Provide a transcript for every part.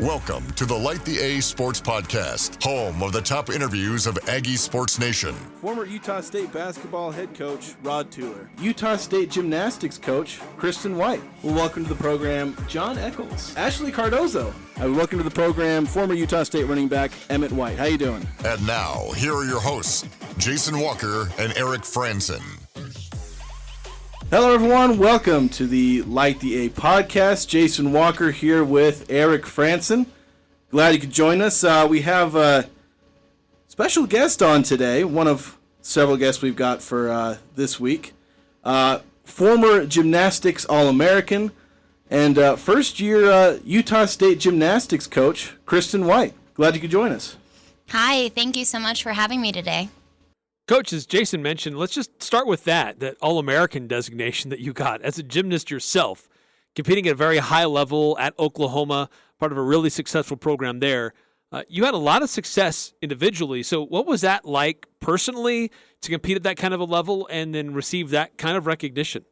Welcome to the Light the A Sports Podcast, home of the top interviews of Aggie Sports Nation. Former Utah State basketball head coach Rod Tueller. Utah State gymnastics coach Kristin White. Well, welcome to the program, John Eccles. Ashley Cardozo. Welcome to the program, former Utah State running back Emmett White. How you doing? And now, here are your hosts, Jason Walker and Eric Franson. Hello, everyone. Welcome to the Light the A podcast. Jason Walker here with Eric Franson. Glad you could join us. We have a special guest on today, one of several guests we've got for this week. Former gymnastics All-American and first-year Utah State gymnastics coach, Kristin White. Glad you could join us. Hi, thank you so much for having me today. Coach, as Jason mentioned, let's just start with that All-American designation that you got as a gymnast yourself, competing at a very high level at Oklahoma, part of a really successful program there. You had a lot of success individually, so what was that like personally to compete at that kind of a level and then receive that kind of recognition?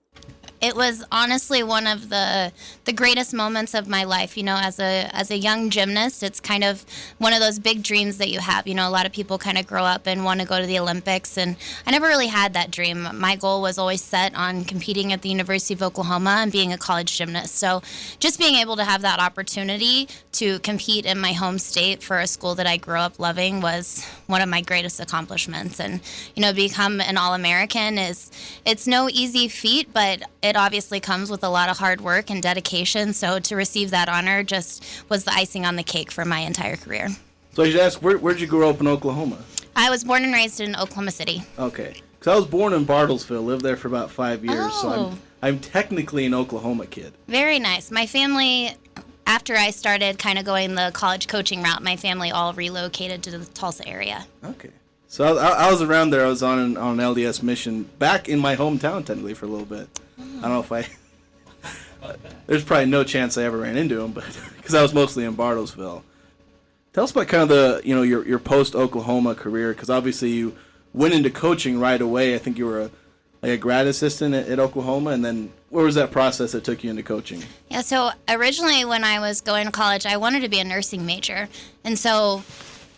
It was honestly one of the greatest moments of my life. You know, as a young gymnast, it's kind of one of those big dreams that you have. You know, a lot of people kind of grow up and want to go to the Olympics, and I never really had that dream. My goal was always set on competing at the University of Oklahoma and being a college gymnast. So just being able to have that opportunity to compete in my home state for a school that I grew up loving was one of my greatest accomplishments. And, you know, become an All-American it's no easy feat, but it obviously comes with a lot of hard work and dedication. So to receive that honor just was the icing on the cake for my entire career. So I should ask, where did you grow up in Oklahoma? I was born and raised in Oklahoma City. Okay. Because I was born in Bartlesville, lived there for about 5 years, so I'm technically an Oklahoma kid. Very nice. My family, after I started kind of going the college coaching route, my family all relocated to the Tulsa area. Okay. So I was around there. I was on an LDS mission back in my hometown, technically, for a little bit. I don't know if there's probably no chance I ever ran into him, but because I was mostly in Bartlesville. Tell us about kind of your post-Oklahoma career, because obviously you went into coaching right away. I think you were a grad assistant at Oklahoma, and then what was that process that took you into coaching? Yeah, so originally when I was going to college, I wanted to be a nursing major, and so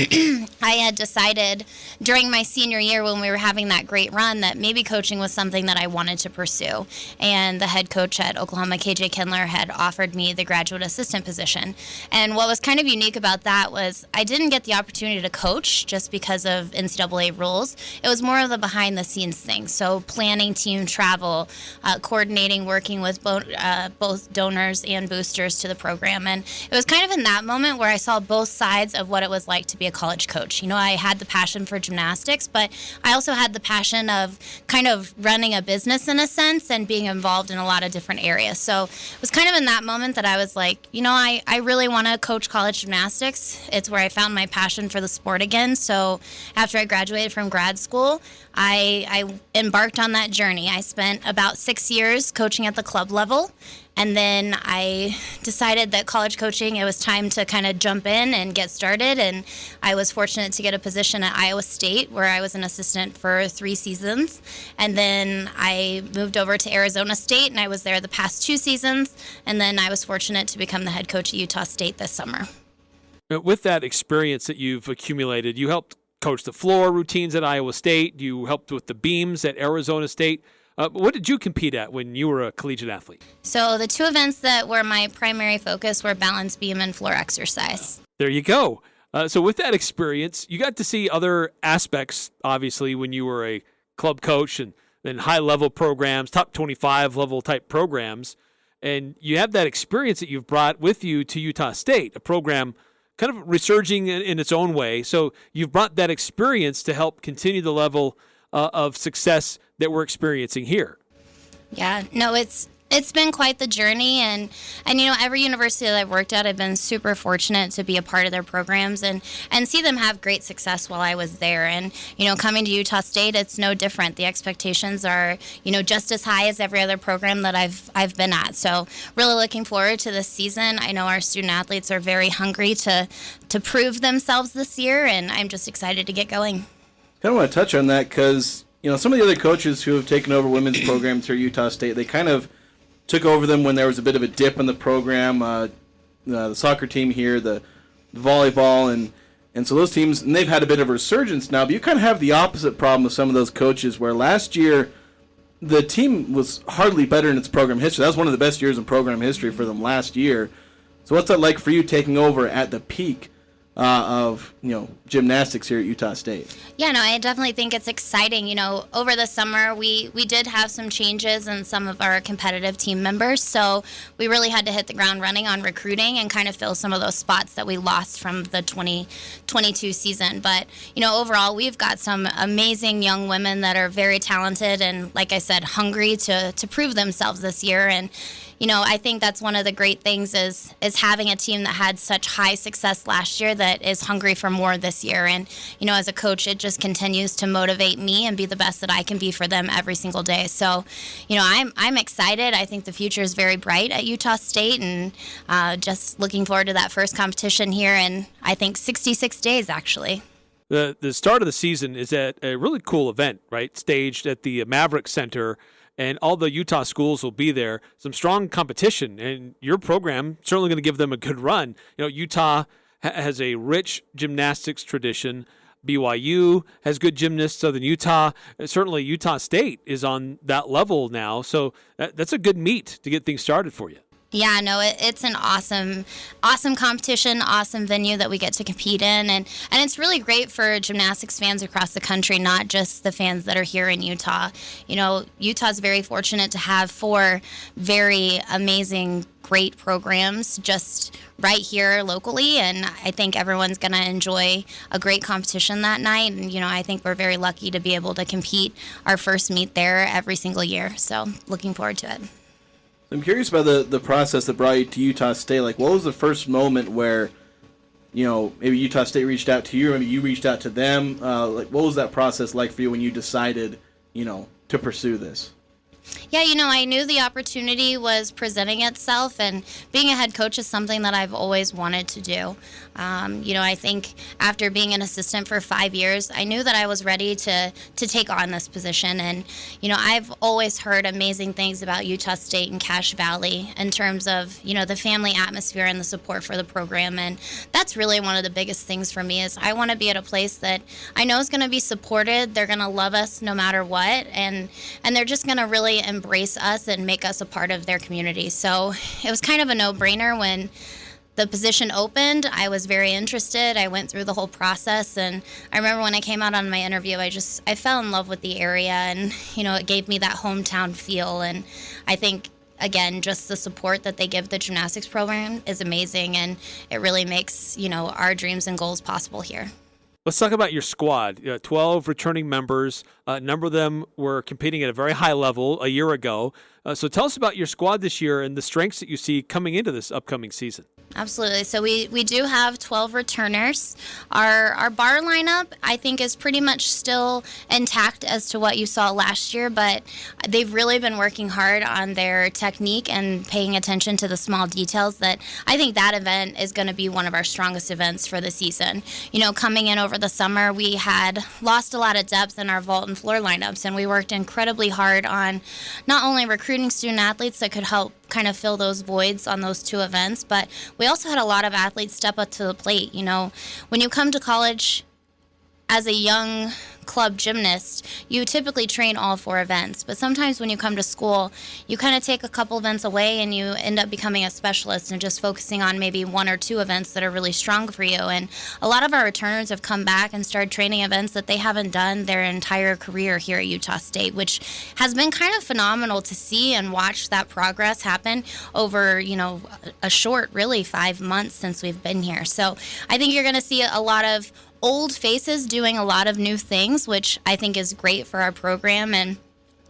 I had decided during my senior year when we were having that great run that maybe coaching was something that I wanted to pursue. And the head coach at Oklahoma, KJ Kindler, had offered me the graduate assistant position. And what was kind of unique about that was I didn't get the opportunity to coach just because of NCAA rules. It was more of the behind the scenes thing. So planning team travel, coordinating, working with both donors and boosters to the program. And it was kind of in that moment where I saw both sides of what it was like to be a college coach. You know, I had the passion for gymnastics, but I also had the passion of kind of running a business in a sense and being involved in a lot of different areas. So it was kind of in that moment that I was like, you know, I really want to coach college gymnastics. It's where I found my passion for the sport again. So after I graduated from grad school, I embarked on that journey. I spent about 6 years coaching at the club level. And then I decided that college coaching, it was time to kind of jump in and get started. And I was fortunate to get a position at Iowa State where I was an assistant for 3 seasons. And then I moved over to Arizona State and I was there the past 2 seasons. And then I was fortunate to become the head coach at Utah State this summer. With that experience that you've accumulated, you helped coach the floor routines at Iowa State. You helped with the beams at Arizona State. What did you compete at when you were a collegiate athlete? So the 2 events that were my primary focus were balance beam and floor exercise. There you go. So with that experience, you got to see other aspects, obviously, when you were a club coach and then high-level programs, top 25 level type programs. And you have that experience that you've brought with you to Utah State, a program kind of resurging in its own way. So you've brought that experience to help continue the level of success that we're experiencing here. Yeah, no, it's been quite the journey, and you know, every university that I've worked at, I've been super fortunate to be a part of their programs and see them have great success while I was there. And you know, coming to Utah State, it's no different. The expectations are, you know, just as high as every other program that I've been at. So really looking forward to this season. I know our student athletes are very hungry to prove themselves this year, and I'm just excited to get going. I kind of want to touch on that because, you know, some of the other coaches who have taken over women's programs here at Utah State, they kind of took over them when there was a bit of a dip in the program. the soccer team here, the volleyball, and so those teams, and they've had a bit of a resurgence now, but you kind of have the opposite problem with some of those coaches where last year the team was hardly better in its program history. That was one of the best years in program history for them last year. So what's that like for you taking over at the peak of gymnastics here at Utah State? Yeah, no, I definitely think it's exciting. Over the summer, we did have some changes in some of our competitive team members, so we really had to hit the ground running on recruiting and kind of fill some of those spots that we lost from the 2022 season. But, overall, we've got some amazing young women that are very talented and, like I said, hungry to prove themselves this year. And I think that's one of the great things is having a team that had such high success last year that is hungry for more this year. And, as a coach, it just continues to motivate me and be the best that I can be for them every single day. So, I'm excited. I think the future is very bright at Utah State, and just looking forward to that first competition here in, I think, 66 days, actually. The start of the season is at a really cool event, right? Staged at the Maverick Center, and all the Utah schools will be there. Some strong competition, and your program certainly going to give them a good run. Utah has a rich gymnastics tradition. BYU has good gymnasts. Southern Utah, certainly Utah State is on that level now. So that's a good meet to get things started for you. Yeah, no, it's an awesome competition, awesome venue that we get to compete in, and it's really great for gymnastics fans across the country, not just the fans that are here in Utah. Utah's very fortunate to have 4 very amazing, great programs just right here locally, and I think everyone's going to enjoy a great competition that night. And, I think we're very lucky to be able to compete our first meet there every single year, so looking forward to it. I'm curious about the process that brought you to Utah State. Like, what was the first moment where, maybe Utah State reached out to you, or maybe you reached out to them? What was that process like for you when you decided, to pursue this? Yeah, I knew the opportunity was presenting itself, and being a head coach is something that I've always wanted to do. I think after being an assistant for 5 years, I knew that I was ready to take on this position. And, I've always heard amazing things about Utah State and Cache Valley in terms of, the family atmosphere and the support for the program. And that's really one of the biggest things for me is I want to be at a place that I know is going to be supported. They're going to love us no matter what. And they're just going to really embrace us and make us a part of their community. So it was kind of a no-brainer when the position opened. I was very interested. I went through the whole process, and I remember when I came out on my interview, I fell in love with the area, and it gave me that hometown feel. And I think, again, just the support that they give the gymnastics program is amazing, and it really makes our dreams and goals possible here. Let's talk about your squad. 12 returning members. A number of them were competing at a very high level a year ago. So tell us about your squad this year and the strengths that you see coming into this upcoming season. Absolutely. So we do have 12 returners. Our bar lineup, I think, is pretty much still intact as to what you saw last year, but they've really been working hard on their technique and paying attention to the small details that I think that event is going to be one of our strongest events for the season. Coming in over the summer, we had lost a lot of depth in our vault and floor lineups, and we worked incredibly hard on not only recruiting student athletes that could help kind of fill those voids on those 2 events, but we also had a lot of athletes step up to the plate. When you come to college as a young club gymnast, you typically train all 4 events, but sometimes when you come to school, you kind of take a couple events away and you end up becoming a specialist and just focusing on maybe 1 or 2 events that are really strong for you. And a lot of our returners have come back and started training events that they haven't done their entire career here at Utah State, which has been kind of phenomenal to see and watch that progress happen over, a short, really 5 months since we've been here. So I think you're going to see a lot of old faces doing a lot of new things, which I think is great for our program. And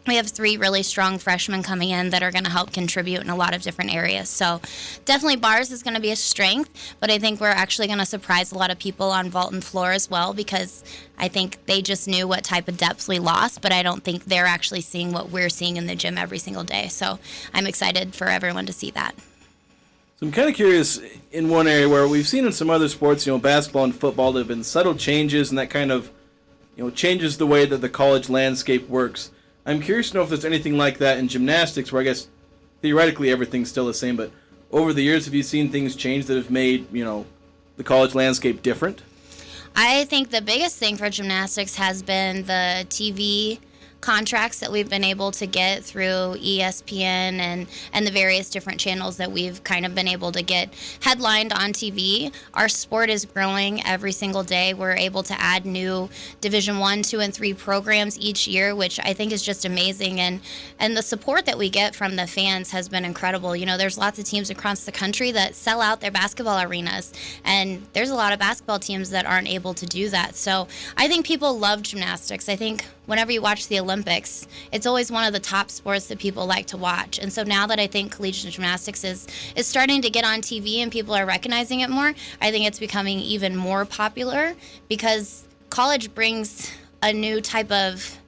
we have 3 really strong freshmen coming in that are going to help contribute in a lot of different areas. So definitely bars is going to be a strength, but I think we're actually going to surprise a lot of people on vault and floor as well, because I think they just knew what type of depth we lost, but I don't think they're actually seeing what we're seeing in the gym every single day. So I'm excited for everyone to see that. I'm kind of curious in one area where we've seen in some other sports, basketball and football, there have been subtle changes, and that kind of, changes the way that the college landscape works. I'm curious to know if there's anything like that in gymnastics, where I guess theoretically everything's still the same, but over the years, have you seen things change that have made, the college landscape different? I think the biggest thing for gymnastics has been the TV contracts that we've been able to get through ESPN and the various different channels that we've kind of been able to get headlined on TV. Our sport is growing every single day. We're able to add new Division 1, 2, and 3 programs each year, which I think is just amazing. And the support that we get from the fans has been incredible. There's lots of teams across the country that sell out their basketball arenas, and there's a lot of basketball teams that aren't able to do that. So I think people love gymnastics. I think whenever you watch the Olympics, it's always one of the top sports that people like to watch. And so now that I think collegiate gymnastics is starting to get on TV and people are recognizing it more, I think it's becoming even more popular because college brings a new type of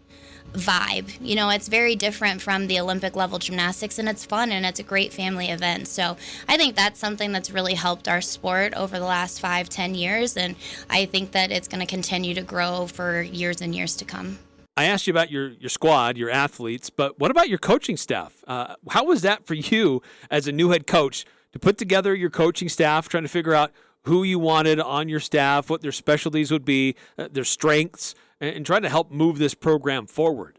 vibe. It's very different from the Olympic level gymnastics, and it's fun and it's a great family event. So I think that's something that's really helped our sport over the last 5-10 years, and I think that it's going to continue to grow for years and years to come. I asked you about your squad, your athletes, but what about your coaching staff? How was that for you as a new head coach to put together your coaching staff, trying to figure out who you wanted on your staff, what their specialties would be, their strengths, and trying to help move this program forward?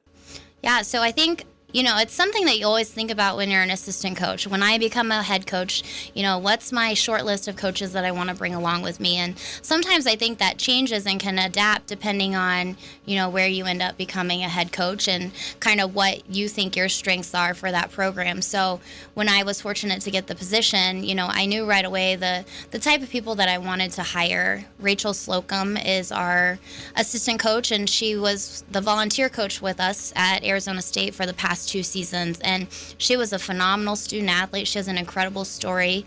Yeah, so I think it's something that you always think about when you're an assistant coach. When I become a head coach, what's my short list of coaches that I want to bring along with me? And sometimes I think that changes and can adapt depending on, where you end up becoming a head coach and kind of what you think your strengths are for that program. So when I was fortunate to get the position, I knew right away the type of people that I wanted to hire. Rachel Slocum is our assistant coach, and she was the volunteer coach with us at Arizona State for the past 2 seasons, and she was a phenomenal student athlete. She has an incredible story.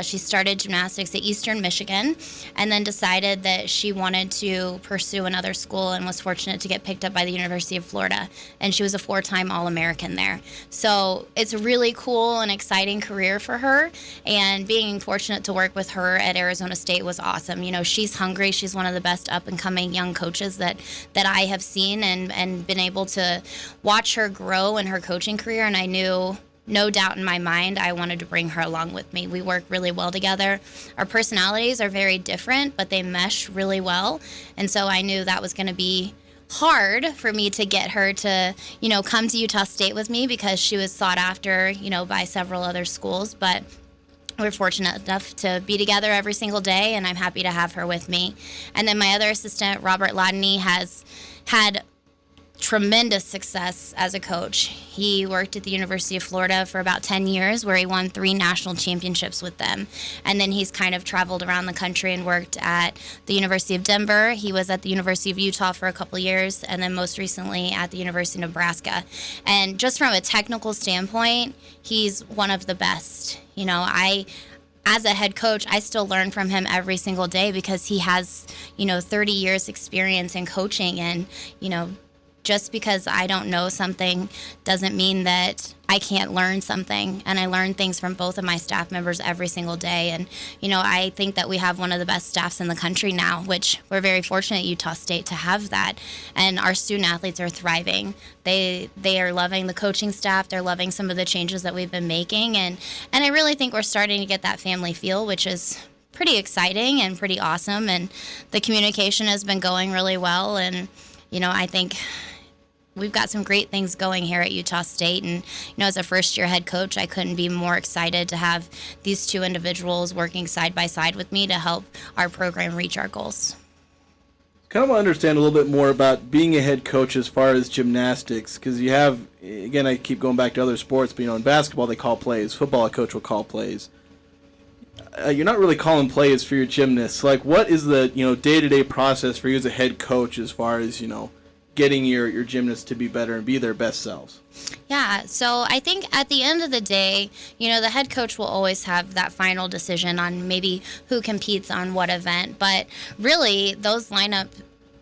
She started gymnastics at Eastern Michigan and then decided that she wanted to pursue another school and was fortunate to get picked up by the University of Florida, and she was a 4-time All-American there. So it's a really cool and exciting career for her, and being fortunate to work with her at Arizona State was awesome. She's hungry. She's one of the best up-and-coming young coaches that I have seen and been able to watch her grow in her coaching career, and I knew, no doubt in my mind, I wanted to bring her along with me. We work really well together. Our personalities are very different, but they mesh really well, and so I knew that was going to be hard for me to get her to, come to Utah State with me because she was sought after, by several other schools, but we're fortunate enough to be together every single day, and I'm happy to have her with me. And then my other assistant, Robert Ladney, has had tremendous success as a coach. He worked at the University of Florida for about 10 years, where he won 3 national championships with them. And then he's kind of traveled around the country and worked at the University of Denver. He was at the University of Utah for a couple years, and then most recently at the University of Nebraska. And just from a technical standpoint, he's one of the best. As a head coach, I still learn from him every single day because he has, 30 years experience in coaching, and, just because I don't know something doesn't mean that I can't learn something. And I learn things from both of my staff members every single day. And, I think that we have one of the best staffs in the country now, which we're very fortunate at Utah State to have that. And our student athletes are thriving. They are loving the coaching staff. They're loving some of the changes that we've been making. And I really think we're starting to get that family feel, which is pretty exciting and pretty awesome. And the communication has been going really well. And, I think we've got some great things going here at Utah State, and as a first-year head coach, I couldn't be more excited to have these 2 individuals working side by side with me to help our program reach our goals. Kind of want to understand a little bit more about being a head coach as far as gymnastics, because you have, again, I keep going back to other sports, but in basketball they call plays, football a coach will call plays. You're not really calling plays for your gymnasts. Like, what is the day-to-day process for you as a head coach as far as getting your gymnasts to be better and be their best selves? Yeah, so I think at the end of the day, the head coach will always have that final decision on maybe who competes on what event, but really those lineup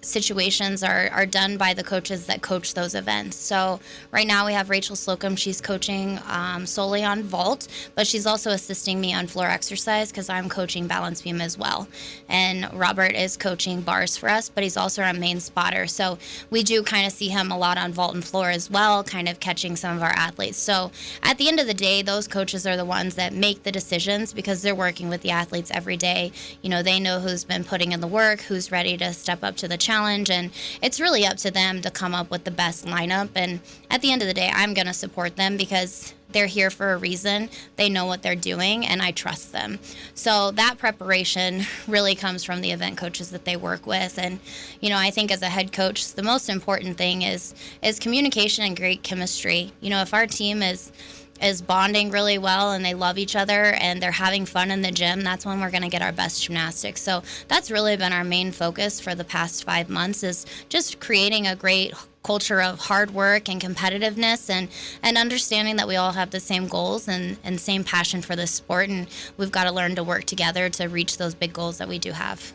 situations are done by the coaches that coach those events. So right now we have Rachel Slocum. She's coaching solely on vault, but she's also assisting me on floor exercise because I'm coaching balance beam as well. And Robert is coaching bars for us, but he's also our main spotter. So we do kind of see him a lot on vault and floor as well, kind of catching some of our athletes. So at the end of the day, those coaches are the ones that make the decisions because they're working with the athletes every day. You know, they know who's been putting in the work, who's ready to step up to the challenge, and it's really up to them to come up with the best lineup. And at the end of the day, I'm going to support them because they're here for a reason. They know what they're doing, and I trust them. So that preparation really comes from the event coaches that they work with. And, you know, I think as a head coach, the most important thing is communication and great chemistry. You know, if our team is bonding really well and they love each other and they're having fun in the gym, that's when we're going to get our best gymnastics. So that's really been our main focus for the past 5 months, is just creating a great culture of hard work and competitiveness and understanding that we all have the same goals and same passion for this sport, and we've got to learn to work together to reach those big goals that we do have.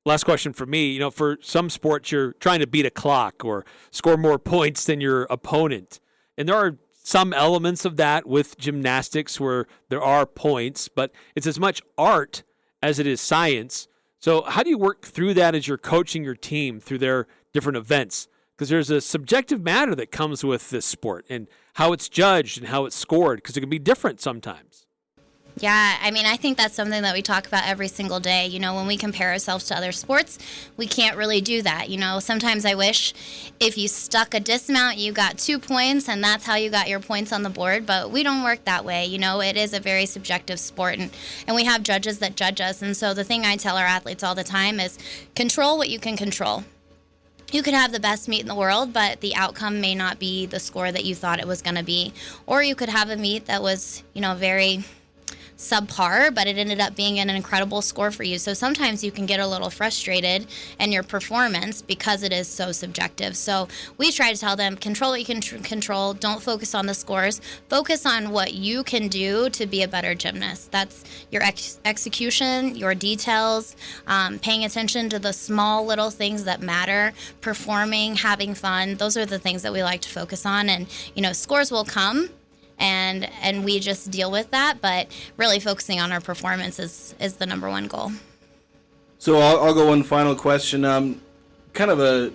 Last question for me. You know, for some sports, you're trying to beat a clock or score more points than your opponent. And there are some elements of that with gymnastics where there are points, but it's as much art as it is science. So how do you work through that as you're coaching your team through their different events? Because there's a subjective matter that comes with this sport and how it's judged and how it's scored, because it can be different sometimes. Yeah, I mean, I think that's something that we talk about every single day. You know, when we compare ourselves to other sports, we can't really do that. You know, sometimes I wish if you stuck a dismount, you got 2 points, and that's how you got your points on the board. But we don't work that way. You know, it is a very subjective sport, and we have judges that judge us. And so the thing I tell our athletes all the time is control what you can control. You could have the best meet in the world, but the outcome may not be the score that you thought it was going to be. Or you could have a meet that was, you know, very subpar, but it ended up being an incredible score for you. So sometimes you can get a little frustrated in your performance because it is so subjective. So we try to tell them, control what you can control. Don't focus on the scores. Focus on what you can do to be a better gymnast. That's your execution, your details, paying attention to the small little things that matter, performing, having fun. Those are the things that we like to focus on. And, you know, scores will come, and we just deal with that, but really focusing on our performance is the number one goal. So I'll go one final question. Kind of a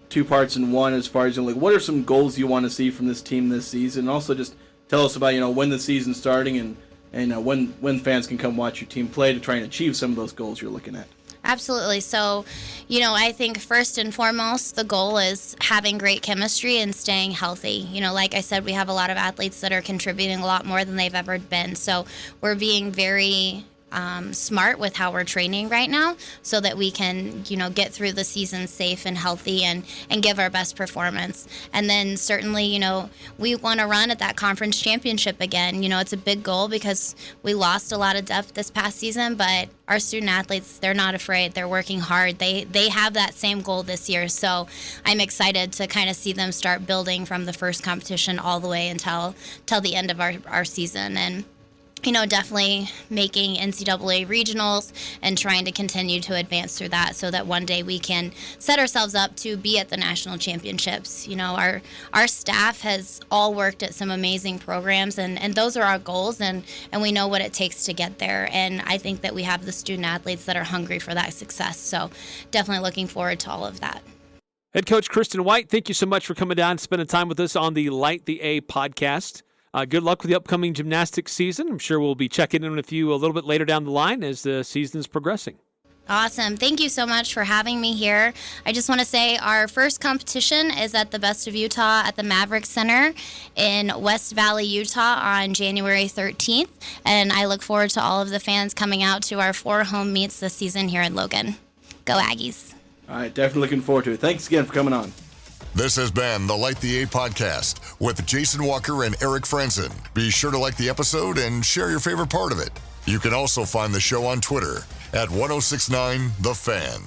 2 parts in one, as far as, you know, like, what are some goals you want to see from this team this season? And also just tell us about, you know, when the season's starting and when fans can come watch your team play to try and achieve some of those goals you're looking at. Absolutely. So, you know, I think first and foremost, the goal is having great chemistry and staying healthy. You know, like I said, we have a lot of athletes that are contributing a lot more than they've ever been. So we're being very smart with how we're training right now so that we can, you know, get through the season safe and healthy and give our best performance. And then certainly, you know, we want to run at that conference championship again. You know, it's a big goal because we lost a lot of depth this past season, but our student athletes, they're not afraid. They're working hard. They have that same goal this year. So I'm excited to kind of see them start building from the first competition all the way until the end of our season. And you know, definitely making NCAA regionals and trying to continue to advance through that so that one day we can set ourselves up to be at the national championships. You know, our staff has all worked at some amazing programs, and those are our goals, and we know what it takes to get there. And I think that we have the student athletes that are hungry for that success. So definitely looking forward to all of that. Head coach Kristin White, thank you so much for coming down and spending time with us on the Light the A podcast. Good luck with the upcoming gymnastics season. I'm sure we'll be checking in with you a little bit later down the line as the season is progressing. Awesome. Thank you so much for having me here. I just want to say our first competition is at the Best of Utah at the Maverick Center in West Valley, Utah on January 13th. And I look forward to all of the fans coming out to our 4 home meets this season here in Logan. Go Aggies. All right, definitely looking forward to it. Thanks again for coming on. This has been the Light the A podcast with Jason Walker and Eric Franzen. Be sure to like the episode and share your favorite part of it. You can also find the show on Twitter at 1069 The Fan.